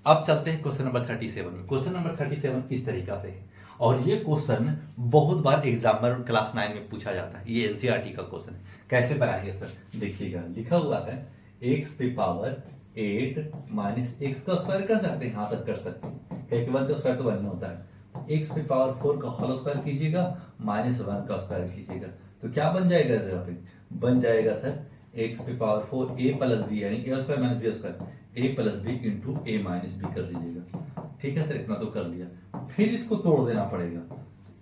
अब चलते हैं क्वेश्चन नंबर 37 में। क्वेश्चन नंबर 37 इस तरीका से है और ये क्वेश्चन बहुत बार एग्जाम में क्लास 9 में पूछा जाता है। ये एनसीईआरटी का क्वेश्चन है। कैसे बनाएंगे सर, देखिएगा लिखा हुआ है x पे पावर 8 माइनस एक्स का स्क्वायर कर सकते हैं। हाँ सर कर सकते हैं, क्योंकि 1 का स्क्वायर तो 1 ही होता है। x पे पावर 4 का होल स्क्वायर कीजिएगा माइनस 1 का स्क्वायर कीजिएगा, तो क्या बन जाएगा इस जगह पे, बन जाएगा सर x पे पावर 4 a प्लस बी यानी a square minus b square a plus b into a minus b कर लीजिएगा। ठीक है सर, इतना तो कर लिया। फिर इसको तोड़ देना पड़ेगा।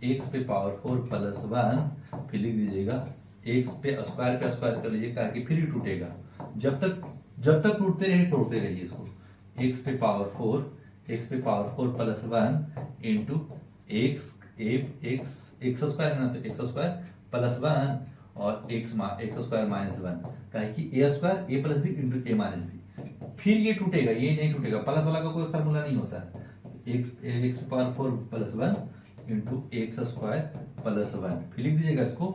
x पे पावर 4 प्लस 1 फिर लिख दीजिएगा x पे स्क्वायर का स्क्वायर कर लीजिएगा, ताकि फिर ही टूटेगा। जब तक टूटते रहे तोड़ते रहिए इसको। x पे power 4 plus 1 into x square है ना, तो एक्स स्क्वायर प्लस 1 और एक्स स्क्वायर माइनस 1, कहे कि ए square A plus b into a minus B. फिर ये टूटेगा, ये नहीं टूटेगा, प्लस वाला का कोई फार्मूला नहीं होता है। X power 4 plus 1 into x square plus 1 फिर लिख दीजिएगा इसको।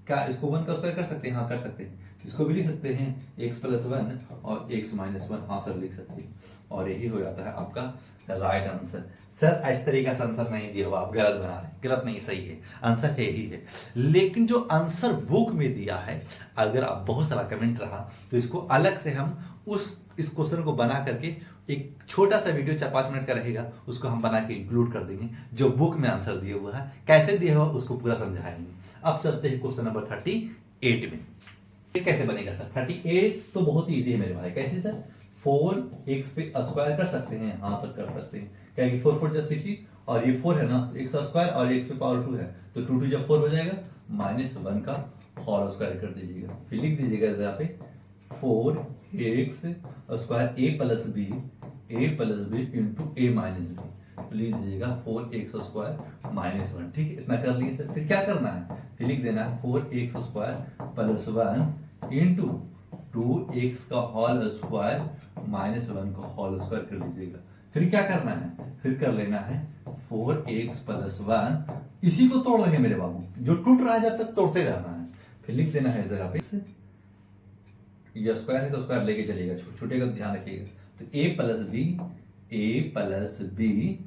क्या इसको 1 का स्क्वायर कर सकते हैं? हाँ कर सकते हैं। इसको भी लिख सकते हैं एक्स प्लस 1 और एक्स माइनस 1। हाँ सर लिख सकते हैं, और यही हो जाता है आपका राइट आंसर। सर इस तरीके से आंसर नहीं दिया हुआ, आप गलत बना रहे हैं। गलत नहीं, सही है, आंसर है ही है। लेकिन जो आंसर बुक में दिया है, अगर आप बहुत सारा कमेंट रहा तो इसको अलग से हम इस क्वेश्चन को बना करके एक छोटा सा वीडियो 4-5 मिनट का रहेगा, उसको हम बना के इंक्लूड कर देंगे। जो बुक में आंसर दिया हुआ है, कैसे दिया हुआ उसको पूरा समझाएंगे। अब चलते हैं क्वेश्चन नंबर 38 में। कैसे बनेगा सर? 38 तो बहुत ईजी है मेरे भाई। कैसे सर? 4x पे स्क्वायर कर सकते हैं। हाँ सर कर सकते हैं, क्योंकि 4 4 जस्ट 60 और ये 4 है ना, तो x स्क्वायर और x पे पावर 2 है, तो 2 2 जब 4 हो जाएगा, माइनस 1 का होल स्क्वायर कर दीजिएगा। फिर लिख दीजिएगा यहाँ पे 4x square a plus b into a minus b. तो लिख दीजिएगा 4x स्क्वायर माइनस 1। ठीक है, इतना कर लीजिए सर। फिर क्या करना है? फिर लिख देना है 4x square plus 1 into 2x का होल स्क्वायर माइनस 1 का होल स्क्वायर कर लीजिएगा। फिर क्या करना है? फिर कर लेना है 4x प्लस 1, इसी को तोड़ लेंगे मेरे बाबू, जो टूट रहा है जब तक तोड़ते रहना है। फिर लिख देना है इस जगह पे, ये स्क्वायर है तो स्क्वायर लेके चलिएगा, छूटेगा तो ध्यान रखिएगा। तो a प्लस बी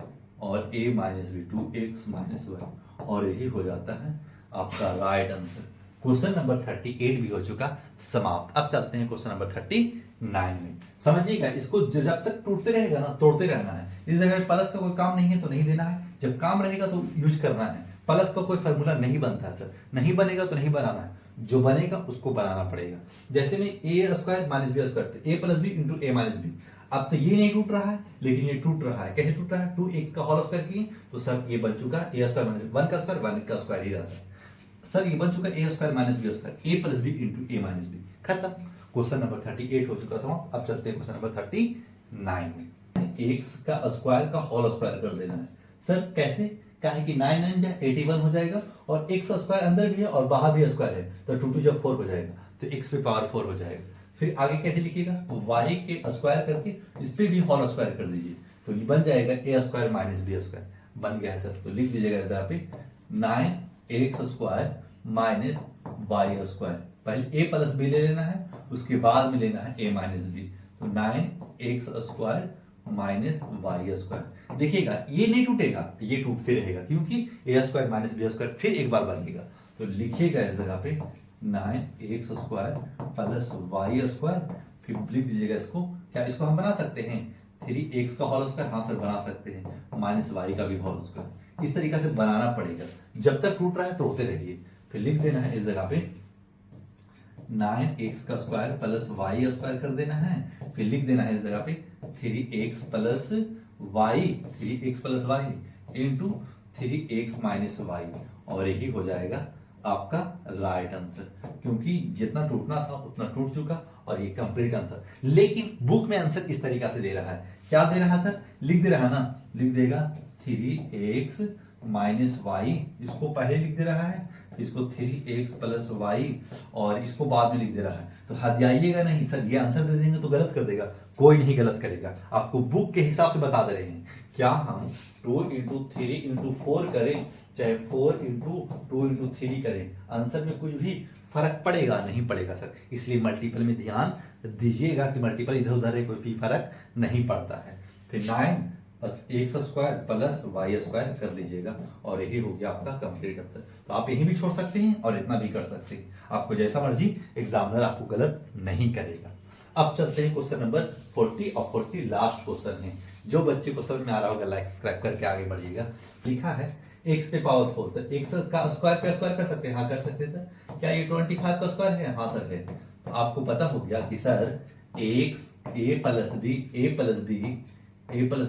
और a minus b 2x minus 1, और यही हो जाता है आपका राइट आंसर। क्वेश्चन नंबर 38 भी हो चुका समाप्त। अब चलते हैं क्वेश्चन नंबर 39 में। समझिएगा, इसको जब तक टूटते रहेगा ना, तोड़ते रहना है। इस जगह प्लस का कोई काम नहीं है तो नहीं देना है, जब काम रहेगा तो यूज करना है। प्लस का कोई फार्मूला नहीं बनता है सर, नहीं बनेगा तो नहीं बनाना है, जो बनेगा उसको बनाना पड़ेगा। जैसे में ए square minus b square, A plus b into a minus B. अब तो ये नहीं टूट रहा है, लेकिन ये टूट रहा है। कैसे टूट रहा है? 2x का होल स्क्वायर किए तो सर ये बन चुका ए स्क्वायर माइनस 1 का स्क्वायर 1 का स्क्वायर ही रहता है। सर ये बन चुका ए square minus b square, A plus b into a minus B. खत्म। क्वेश्चन नंबर 38 हो चुका समाप्त। अब चलते हैं क्वेश्चन नंबर 39 में। एक्स का स्क्वायर का होल स्क्वायर कर देना है। सर कैसे? क्या है कि 9 9 जा 81 हो जाएगा, और एक्स स्क्वायर अंदर भी है और बाहर भी स्क्वायर है, तो 2 2 जब 4 हो जाएगा तो एक्स पे पावर 4 हो जाएगा। फिर आगे कैसे लिखिएगा? y के स्क्वायर करके इस पे भी होल स्क्वायर कर दीजिए, तो ये बन जाएगा ए स्क्वायर माइनस बी स्क्वायर। बन गया है सर, तो लिख दीजिएगा यहाँ पे 9x square minus y square. पहले a प्लस बी ले लेना है, उसके बाद में लेना है a माइनस बी, तो 9x square minus y square. देखिएगा ये नहीं टूटेगा, ये टूटते रहेगा, क्योंकि a square minus b square फिर एक बार बनेगा। तो लिखिएगा इस जगह पे 9x square plus y square. फिर लिख दीजिएगा इसको। क्या इसको हम बना सकते हैं 3x का होल स्क्वायर? हाँ सर बना सकते हैं, माइनस वाई का भी होल स्क्वायर। इस तरीके से बनाना पड़ेगा, जब तक टूट रहा है तोड़ते रहिए। फिर लिख देना है इस जगह पे 9x का स्क्वायर प्लस वाई स्क्वायर कर देना है। फिर लिख देना है इस जगह पे 3x plus y into 3x minus y, और यही हो जाएगा आपका राइट आंसर, क्योंकि जितना टूटना था उतना टूट चुका, और ये कंप्लीट आंसर। लेकिन बुक में आंसर इस तरीका से दे रहा है। क्या दे रहा है सर? लिख दे रहा है ना, लिख देगा 3x माइनस वाई, इसको पहले लिख दे रहा है, इसको 3x प्लस वाई, और इसको बाद में लिख दे रहा है। तो हदियाइएगा नहीं सर, ये आंसर दे देंगे तो गलत कर देगा। कोई नहीं गलत करेगा, आपको बुक के हिसाब से बता दे रहे हैं। क्या हम 2 इंटू 3 इंटू 4 करें, चाहे 4 इंटू 2 इंटू 3 करें, आंसर में कुछ भी फर्क पड़ेगा? नहीं पड़ेगा सर। इसलिए मल्टीपल में ध्यान दीजिएगा कि मल्टीपल इधर उधर है, कोई भी फर्क नहीं पड़ता है। फिर 9 x square plus y square कर लीजिएगा और यही हो गया आपका कंप्लीट आंसर। तो आप यही भी छोड़ सकते हैं और इतना भी कर सकते हैं, आपको जैसा मर्जी, एग्जामिनर आपको गलत नहीं करेगा। अब चलते हैं क्वेश्चन नंबर 40 और 40 लास्ट क्वेश्चन है। जो बच्चे को समझ में आ रहा होगा लाइक सब्सक्राइब करके आगे बढ़िएगा। लिखा है x पे पावर 4, तो x का स्क्वायर पे स्क्वायर कर सकते हैं, हाँ कर सकते हैं सर। क्या ये 25 का स्क्वायर है? हाँ सर है। तो आपको पता हो गया कि sir x a plus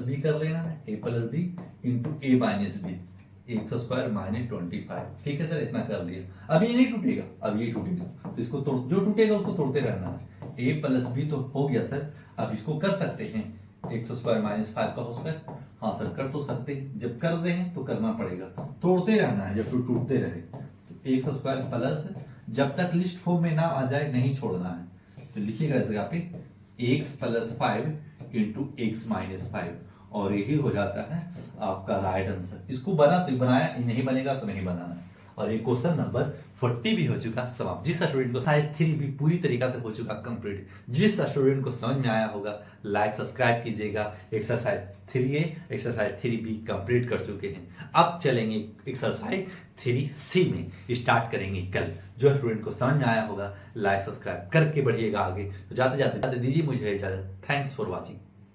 b कर लेना है, a plus b into a minus b, x square minus 25। ठीक है सर, इतना कर लिया। अब ये नहीं टूटेगा, अब ये टूटेगा, तो इसको तोड़, जो टूटेगा उसको तोड़ते रहना है। a प्लस बी तो हो गया सर। अब इसको कर सकते हैं एक्स स्क्वायर माइनस 5 का होल स्क्वायर, हाँ सर कर तो सकते हैं। जब कर रहे हैं तो करना पड़ेगा, तोड़ते रहना है जब तो टूटते रहे। तो एक्स स्क्वायर प्लस, जब तक लिस्ट फॉर्म में ना आ जाए नहीं छोड़ना है। तो लिखिएगा इस जगह पे x plus 5 into x minus 5, और यही हो जाता है आपका राइट आंसर। इसको बना तो बनाया, नहीं बनेगा तो नहीं बनाना। और ये क्वेश्चन नंबर 40 भी हो चुका समाप्त। जिस स्टूडेंट को शायद 3 भी पूरी तरीका से हो चुका कंप्लीट, जिस स्टूडेंट को समझ में आया होगा लाइक सब्सक्राइब कीजिएगा। Exercise 3A exercise 3B complete कर चुके हैं। अब चलेंगे एक्सरसाइज 3C में, स्टार्ट करेंगे कल। जो स्टूडेंट को समझ में आया होगा लाइक सब्सक्राइब करके बढ़िएगा आगे। तो जाते जाते दीजिए मुझे इजाजत। Thanks for watching.